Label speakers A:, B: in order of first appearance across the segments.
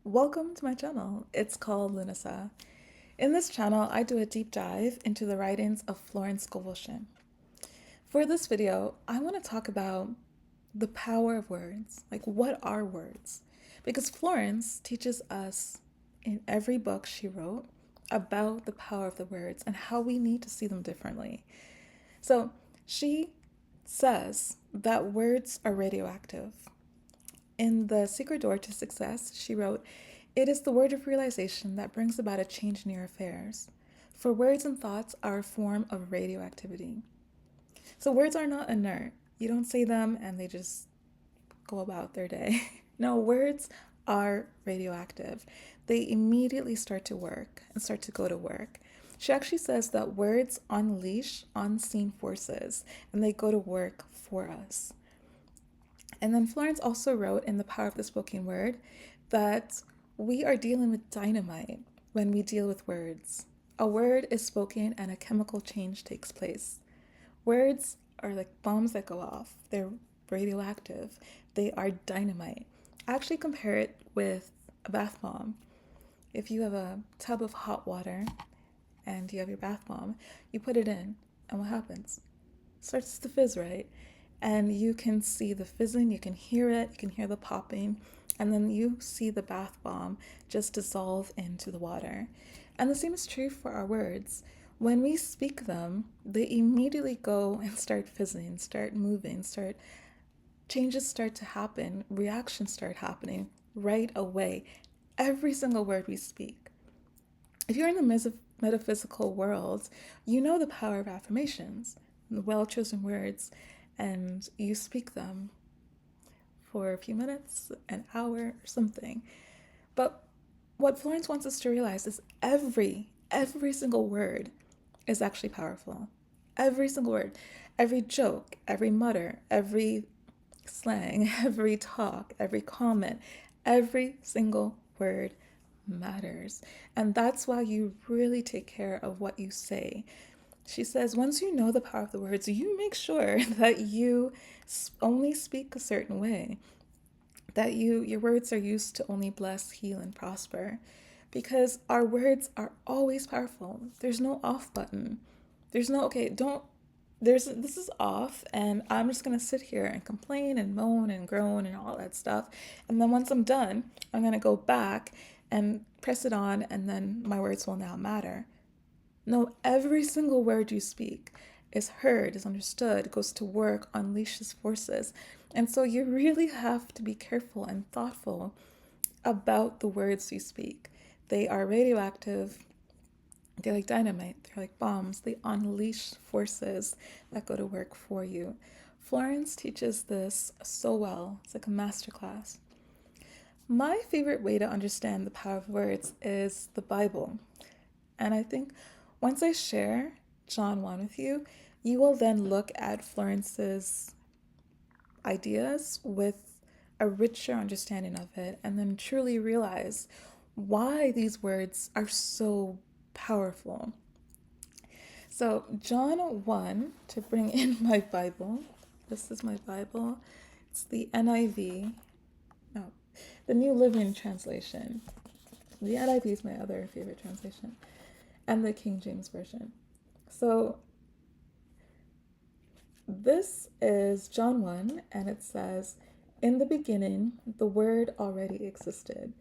A: Welcome to my channel. It's called Lunasa. In this channel, I do a deep dive into the writings of Florence Scovel Shinn. For this video, I want to talk about the power of words. Like, what are words? Because Florence teaches us in every book she wrote about the power of the words and how we need to see them differently. So, she says that words are radioactive. In The Secret Door to Success, she wrote, "It is the word of realization that brings about a change in your affairs. For words and thoughts are a form of radioactivity." So words are not inert. You don't say them and they just go about their day. No, words are radioactive. They immediately start to work and start to go to work. She actually says that words unleash unseen forces and they go to work for us. And then Florence also wrote in The Power of the Spoken Word that we are dealing with dynamite when we deal with words. A word is spoken and a chemical change takes place. Words are like bombs that go off. They're radioactive. They are dynamite. I actually compare it with a bath bomb. If you have a tub of hot water and you have your bath bomb, you put it in, and what happens? It starts to fizz, right? And you can see the fizzing, you can hear it, you can hear the popping, and then you see the bath bomb just dissolve into the water. And the same is true for our words. When we speak them, they immediately go and start fizzing, start moving, changes start to happen, reactions start happening right away. Every single word we speak. If you're in the metaphysical world, you know the power of affirmations, the well-chosen words, and you speak them for a few minutes, an hour, or something. But what Florence wants us to realize is every single word is actually powerful. Every single word, every joke, every mutter, every slang, every talk, every comment, every single word matters. And that's why you really take care of what you say. She says, once you know the power of the words, you make sure that you only speak a certain way, that your words are used to only bless, heal, and prosper, because our words are always powerful. There's no off button. There's no, okay, don't, this is off, and I'm just gonna sit here and complain and moan and groan and all that stuff. And then once I'm done, I'm gonna go back and press it on, and then my words will now matter. No, every single word you speak is heard, is understood, goes to work, unleashes forces. And so you really have to be careful and thoughtful about the words you speak. They are radioactive, they're like dynamite, they're like bombs, they unleash forces that go to work for you. Florence teaches this so well, it's like a masterclass. My favorite way to understand the power of words is the Bible. And I think once I share John 1 with you, you will then look at Florence's ideas with a richer understanding of it and then truly realize why these words are so powerful. So, John 1, to bring in my Bible, this is my Bible. It's the NIV, no, the New Living Translation. The NIV is my other favorite translation, and the King James Version. So this is John 1, and it says, "In the beginning, the Word already existed.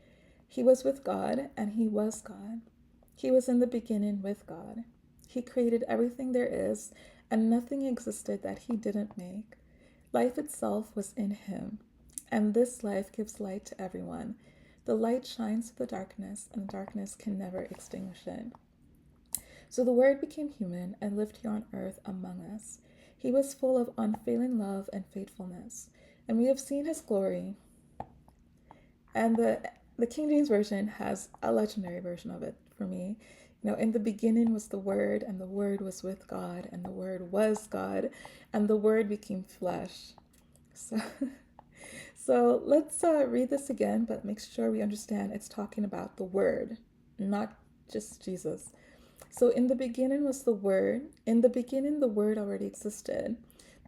A: He was with God, and He was God. He was in the beginning with God. He created everything there is, and nothing existed that He didn't make. Life itself was in Him, and this life gives light to everyone. The light shines through the darkness, and the darkness can never extinguish it. So the Word became human and lived here on earth among us. He was full of unfailing love and faithfulness, and we have seen His glory." And the King James Version has a legendary version of it for me. You know, "In the beginning was the Word, and the Word was with God, and the Word was God, and the Word became flesh." So, so let's read this again, but make sure we understand it's talking about the Word, not just Jesus. So, in the beginning was the Word. In the beginning, the Word already existed.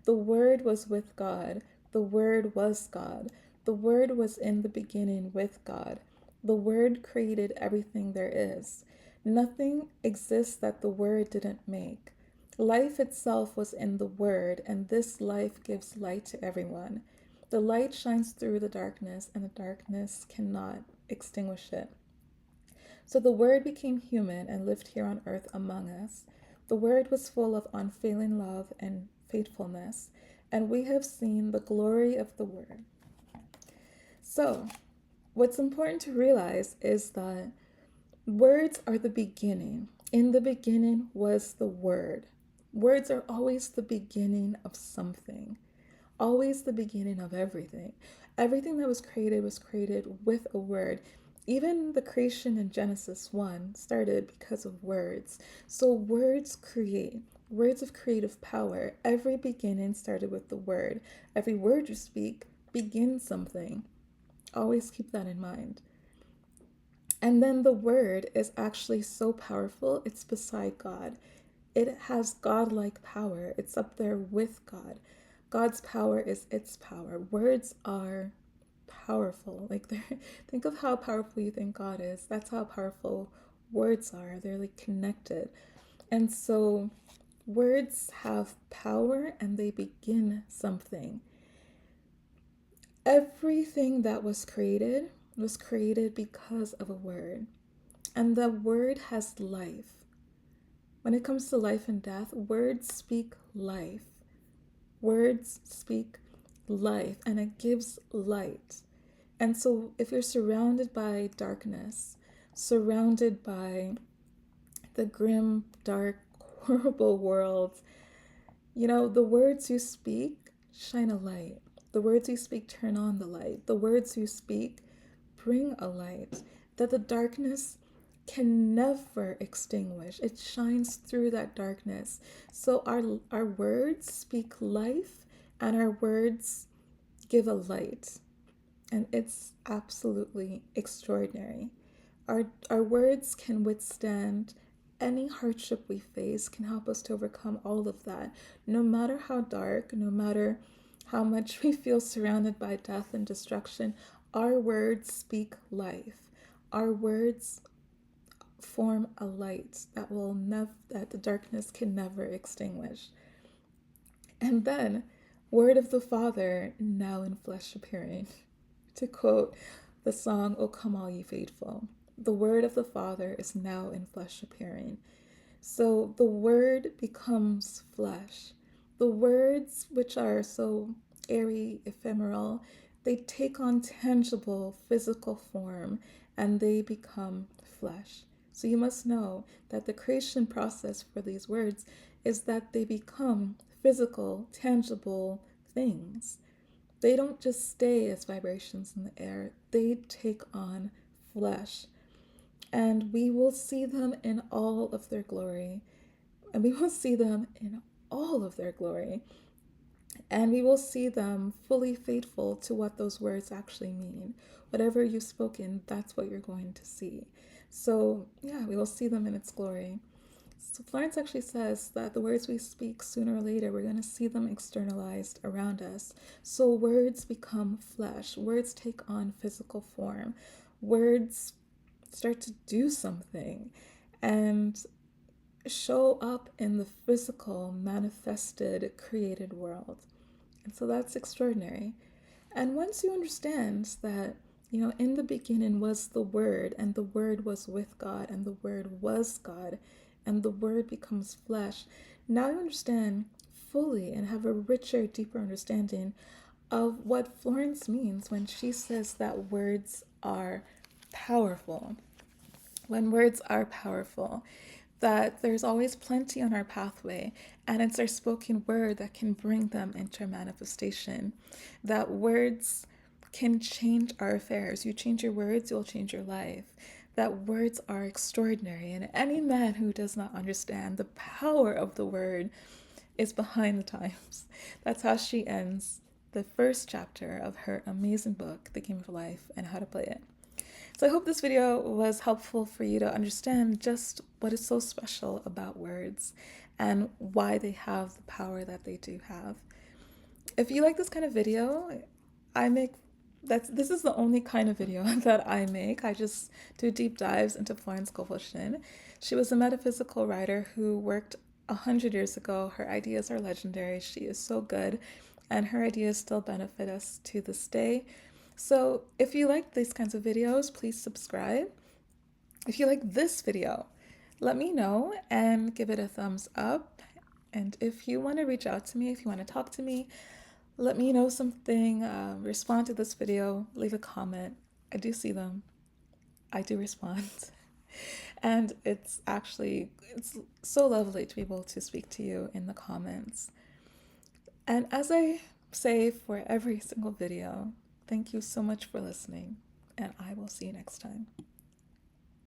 A: The Word was with God. The Word was God. The Word was in the beginning with God. The Word created everything there is. Nothing exists that the Word didn't make. Life itself was in the Word, and this life gives light to everyone. The light shines through the darkness, and the darkness cannot extinguish it. So the Word became human and lived here on earth among us. The Word was full of unfailing love and faithfulness, and we have seen the glory of the Word. So, what's important to realize is that words are the beginning. In the beginning was the Word. Words are always the beginning of something, always the beginning of everything. Everything that was created with a word. Even the creation in Genesis 1 started because of words. So words create. Words of creative power. Every beginning started with the word. Every word you speak begins something. Always keep that in mind. And then the word is actually so powerful, it's beside God. It has godlike power. It's up there with God. God's power is its power. Words are powerful. Think of how powerful you think God is. That's how powerful words are. They're like connected. And so words have power and they begin something. Everything that was created because of a word. And the word has life. When it comes to life and death, words speak life. Words speak life, and it gives light. And so, if you're surrounded by darkness, surrounded by the grim, dark, horrible world, the words you speak shine a light. The words you speak turn on the light. The words you speak bring a light that the darkness can never extinguish. It shines through that darkness. So our words speak life and our words give a light. And it's absolutely extraordinary. Our words can withstand any hardship we face, can help us to overcome all of that. No matter how dark, no matter how much we feel surrounded by death and destruction, our words speak life. Our words form a light that the darkness can never extinguish. And then, word of the Father, now in flesh appearing. To quote the song, O Come All Ye Faithful, the word of the Father is now in flesh appearing. So the word becomes flesh. The words, which are so airy, ephemeral, they take on tangible physical form and they become flesh. So you must know that the creation process for these words is that they become physical, tangible things. They don't just stay as vibrations in the air, they take on flesh. And we will see them in all of their glory. And we will see them in all of their glory. And we will see them fully faithful to what those words actually mean. Whatever you've spoken, that's what you're going to see. So, yeah, we will see them in its glory. So Florence actually says that the words we speak, sooner or later, we're going to see them externalized around us. So words become flesh. Words take on physical form. Words start to do something and show up in the physical, manifested, created world. And so that's extraordinary. And once you understand that, in the beginning was the Word, and the Word was with God, and the Word was God, and the Word becomes flesh, now you understand fully and have a richer, deeper understanding of what Florence means when she says that words are powerful. When words are powerful, that there's always plenty on our pathway, and it's our spoken word that can bring them into manifestation. That words can change our affairs. You change your words, you'll change your life. That words are extraordinary, and any man who does not understand the power of the word is behind the times. That's how she ends the first chapter of her amazing book, The Game of Life and How to Play It. So I hope this video was helpful for you to understand just what is so special about words and why they have the power that they do have. If you like this kind of video, I make This is the only kind of video that I make. I just do deep dives into Florence Scovel Shinn. She was a metaphysical writer who worked 100 years ago. Her ideas are legendary. She is so good, and her ideas still benefit us to this day. So if you like these kinds of videos, please subscribe. If you like this video, let me know and give it a thumbs up. And if you want to reach out to me, if you want to talk to me, let me know something, respond to this video, leave a comment. I do see them. I do respond. And it's so lovely to be able to speak to you in the comments. And as I say for every single video, thank you so much for listening, and I will see you next time.